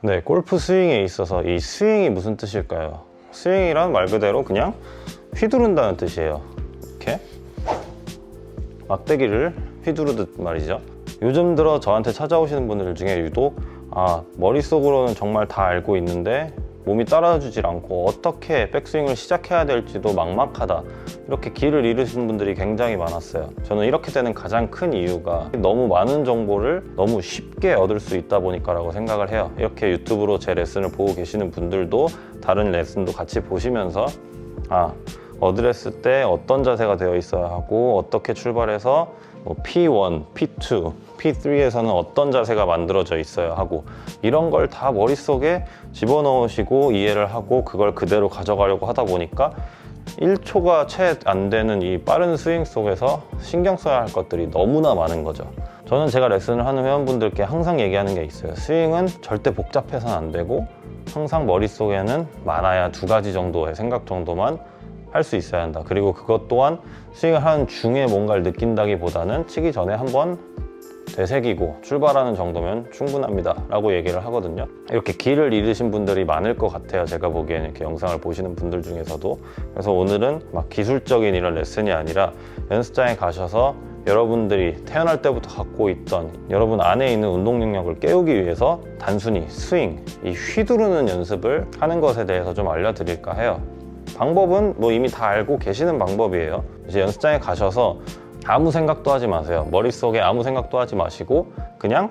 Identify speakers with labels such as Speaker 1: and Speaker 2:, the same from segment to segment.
Speaker 1: 네, 골프 스윙에 있어서 이 스윙이 무슨 뜻일까요? 스윙이란 말 그대로 그냥 휘두른다는 뜻이에요. 이렇게 막대기를 휘두르듯 말이죠. 요즘 들어 저한테 찾아오시는 분들 중에 유독 머릿속으로는 정말 다 알고 있는데 몸이 따라주질 않고 어떻게 백스윙을 시작해야 될지도 막막하다, 이렇게 길을 잃으신 분들이 굉장히 많았어요. 저는 이렇게 되는 가장 큰 이유가 너무 많은 정보를 너무 쉽게 얻을 수 있다 보니까라고 생각을 해요. 이렇게 유튜브로 제 레슨을 보고 계시는 분들도 다른 레슨도 같이 보시면서 어드레스 때 어떤 자세가 되어 있어야 하고, 어떻게 출발해서 P1, P2, P3에서는 어떤 자세가 만들어져 있어야 하고, 이런 걸 다 머릿속에 집어넣으시고 이해를 하고 그걸 그대로 가져가려고 하다 보니까 1초가 채 안 되는 이 빠른 스윙 속에서 신경 써야 할 것들이 너무나 많은 거죠. 저는 제가 레슨을 하는 회원분들께 항상 얘기하는 게 있어요. 스윙은 절대 복잡해서는 안 되고, 항상 머릿속에는 많아야 2가지 정도의 생각 정도만 할 수 있어야 한다. 그리고 그것 또한 스윙을 하는 중에 뭔가를 느낀다기보다는 치기 전에 한번 되새기고 출발하는 정도면 충분합니다 라고 얘기를 하거든요. 이렇게 길을 잃으신 분들이 많을 것 같아요. 제가 보기에는 이렇게 영상을 보시는 분들 중에서도. 그래서 오늘은 막 기술적인 이런 레슨이 아니라 연습장에 가셔서 여러분들이 태어날 때부터 갖고 있던 여러분 안에 있는 운동 능력을 깨우기 위해서 단순히 스윙, 이 휘두르는 연습을 하는 것에 대해서 좀 알려드릴까 해요. 방법은 이미 다 알고 계시는 방법이에요. 이제 연습장에 가셔서 아무 생각도 하지 마세요. 머릿속에 아무 생각도 하지 마시고 그냥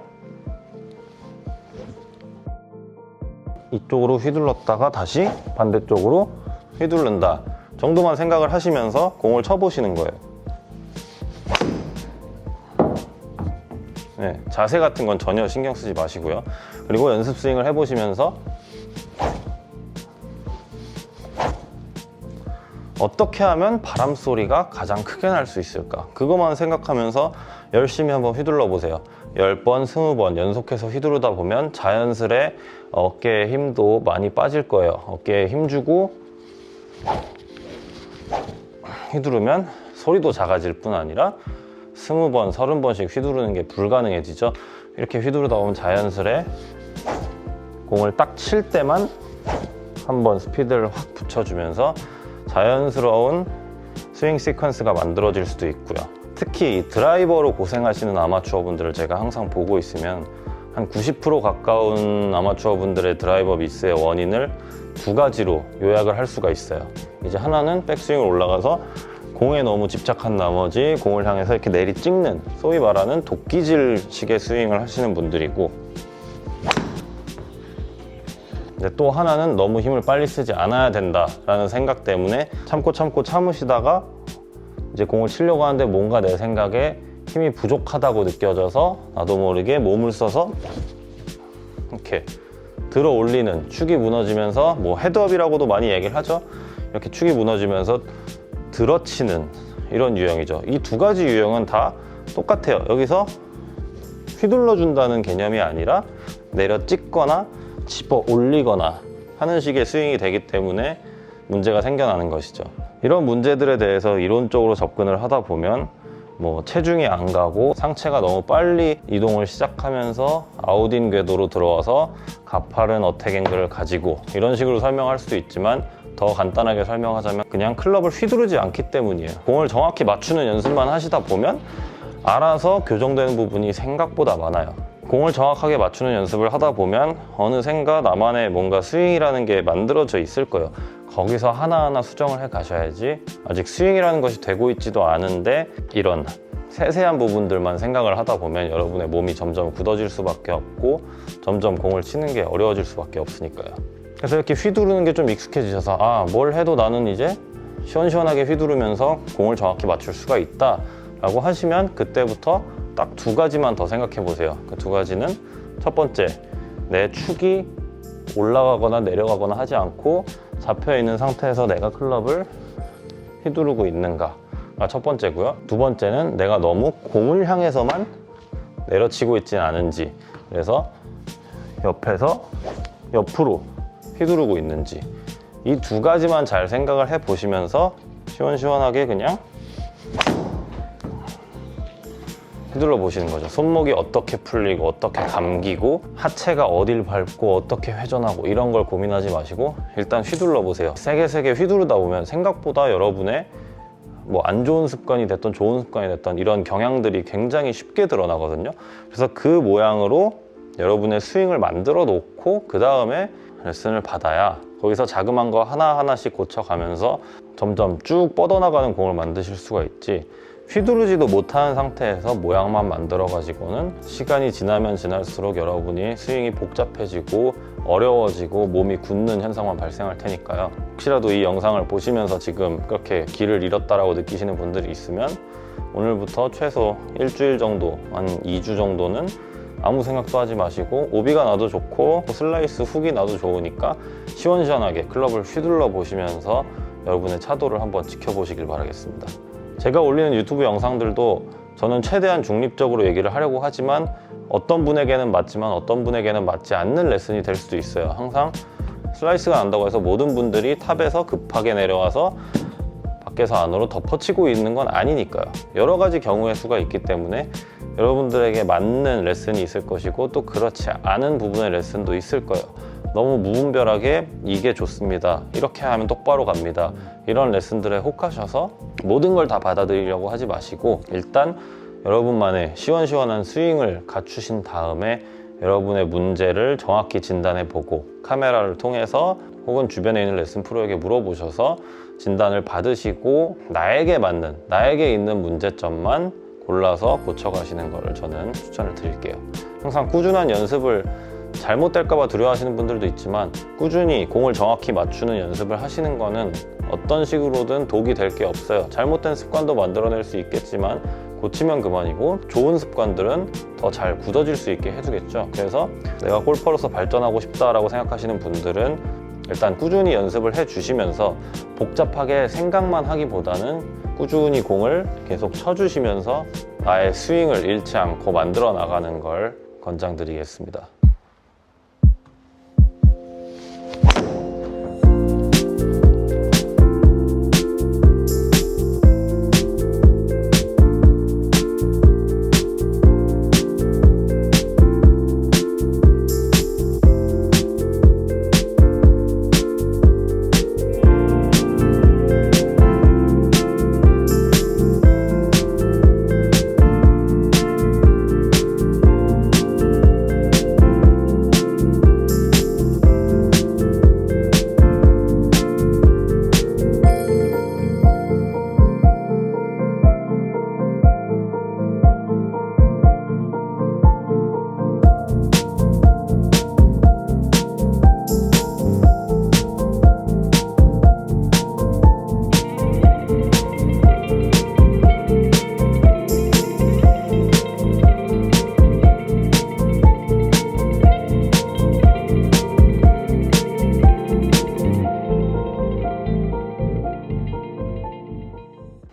Speaker 1: 이쪽으로 휘둘렀다가 다시 반대쪽으로 휘두른다 정도만 생각을 하시면서 공을 쳐보시는 거예요. 네, 자세 같은 건 전혀 신경 쓰지 마시고요. 그리고 연습 스윙을 해보시면서 어떻게 하면 바람 소리가 가장 크게 날 수 있을까? 그것만 생각하면서 열심히 한번 휘둘러 보세요. 10번, 20번 연속해서 휘두르다 보면 자연스레 어깨에 힘도 많이 빠질 거예요. 어깨에 힘주고 휘두르면 소리도 작아질 뿐 아니라 20번, 30번씩 휘두르는 게 불가능해지죠. 이렇게 휘두르다 보면 자연스레 공을 딱 칠 때만 한번 스피드를 확 붙여주면서 자연스러운 스윙 시퀀스가 만들어질 수도 있고요. 특히 드라이버로 고생하시는 아마추어 분들을 제가 항상 보고 있으면 한 90% 가까운 아마추어 분들의 드라이버 미스의 원인을 2가지로 요약을 할 수가 있어요. 이제 하나는 백스윙을 올라가서 공에 너무 집착한 나머지 공을 향해서 이렇게 내리 찍는, 소위 말하는 도끼질식의 스윙을 하시는 분들이고, 근데 또 하나는 너무 힘을 빨리 쓰지 않아야 된다라는 생각 때문에 참으시다가 이제 공을 치려고 하는데 뭔가 내 생각에 힘이 부족하다고 느껴져서 나도 모르게 몸을 써서 이렇게 들어 올리는, 축이 무너지면서 헤드업이라고도 많이 얘기를 하죠. 이렇게 축이 무너지면서 들어치는 이런 유형이죠. 이 2가지 유형은 다 똑같아요. 여기서 휘둘러 준다는 개념이 아니라 내려 찍거나 집어 올리거나 하는 식의 스윙이 되기 때문에 문제가 생겨나는 것이죠. 이런 문제들에 대해서 이론적으로 접근을 하다 보면 체중이 안 가고 상체가 너무 빨리 이동을 시작하면서 아웃인 궤도로 들어와서 가파른 어택 앵글을 가지고, 이런 식으로 설명할 수도 있지만 더 간단하게 설명하자면 그냥 클럽을 휘두르지 않기 때문이에요. 공을 정확히 맞추는 연습만 하시다 보면 알아서 교정되는 부분이 생각보다 많아요. 공을 정확하게 맞추는 연습을 하다 보면 어느샌가 나만의 뭔가 스윙이라는 게 만들어져 있을 거예요. 거기서 하나하나 수정을 해 가셔야지, 아직 스윙이라는 것이 되고 있지도 않은데 이런 세세한 부분들만 생각을 하다 보면 여러분의 몸이 점점 굳어질 수밖에 없고 점점 공을 치는 게 어려워질 수밖에 없으니까요. 그래서 이렇게 휘두르는 게 좀 익숙해지셔서 뭘 해도 나는 이제 시원시원하게 휘두르면서 공을 정확히 맞출 수가 있다 라고 하시면 그때부터 딱 2가지만 더 생각해 보세요. 그 2가지는, 첫 번째, 내 축이 올라가거나 내려가거나 하지 않고 잡혀 있는 상태에서 내가 클럽을 휘두르고 있는가가 첫 번째고요. 2번째는 내가 너무 공을 향해서만 내려치고 있지는 않은지, 그래서 옆에서 옆으로 휘두르고 있는지, 이 2가지만 잘 생각을 해 보시면서 시원시원하게 그냥 휘둘러 보시는 거죠. 손목이 어떻게 풀리고 어떻게 감기고 하체가 어딜 밟고 어떻게 회전하고 이런 걸 고민하지 마시고 일단 휘둘러 보세요. 세게 휘두르다 보면 생각보다 여러분의 뭐 안 좋은 습관이 됐던 좋은 습관이 됐던 이런 경향들이 굉장히 쉽게 드러나거든요. 그래서 그 모양으로 여러분의 스윙을 만들어 놓고 그 다음에 레슨을 받아야 거기서 자그마한 거 하나하나씩 고쳐가면서 점점 쭉 뻗어나가는 공을 만드실 수가 있지, 휘두르지도 못하는 상태에서 모양만 만들어 가지고는 시간이 지나면 지날수록 여러분이 스윙이 복잡해지고 어려워지고 몸이 굳는 현상만 발생할 테니까요. 혹시라도 이 영상을 보시면서 지금 그렇게 길을 잃었다라고 느끼시는 분들이 있으면 오늘부터 최소 일주일 정도, 한 2주 정도는 아무 생각도 하지 마시고 오비가 나도 좋고 슬라이스 훅이 나도 좋으니까 시원시원하게 클럽을 휘둘러 보시면서 여러분의 차도를 한번 지켜보시길 바라겠습니다. 제가 올리는 유튜브 영상들도 저는 최대한 중립적으로 얘기를 하려고 하지만 어떤 분에게는 맞지만 어떤 분에게는 맞지 않는 레슨이 될 수도 있어요. 항상 슬라이스가 난다고 해서 모든 분들이 탑에서 급하게 내려와서 밖에서 안으로 덮어치고 있는 건 아니니까요. 여러 가지 경우의 수가 있기 때문에 여러분들에게 맞는 레슨이 있을 것이고 또 그렇지 않은 부분의 레슨도 있을 거예요. 너무 무분별하게 이게 좋습니다, 이렇게 하면 똑바로 갑니다, 이런 레슨들에 혹하셔서 모든 걸 다 받아들이려고 하지 마시고 일단 여러분만의 시원시원한 스윙을 갖추신 다음에 여러분의 문제를 정확히 진단해 보고 카메라를 통해서 혹은 주변에 있는 레슨 프로에게 물어보셔서 진단을 받으시고 나에게 맞는, 나에게 있는 문제점만 골라서 고쳐가시는 것을 저는 추천을 드릴게요. 항상 꾸준한 연습을 잘못될까봐 두려워하시는 분들도 있지만 꾸준히 공을 정확히 맞추는 연습을 하시는 거는 어떤 식으로든 독이 될 게 없어요. 잘못된 습관도 만들어낼 수 있겠지만 고치면 그만이고 좋은 습관들은 더 잘 굳어질 수 있게 해주겠죠. 그래서 내가 골퍼로서 발전하고 싶다라고 생각하시는 분들은 일단 꾸준히 연습을 해주시면서 복잡하게 생각만 하기보다는 꾸준히 공을 계속 쳐주시면서 나의 스윙을 잃지 않고 만들어 나가는 걸 권장드리겠습니다.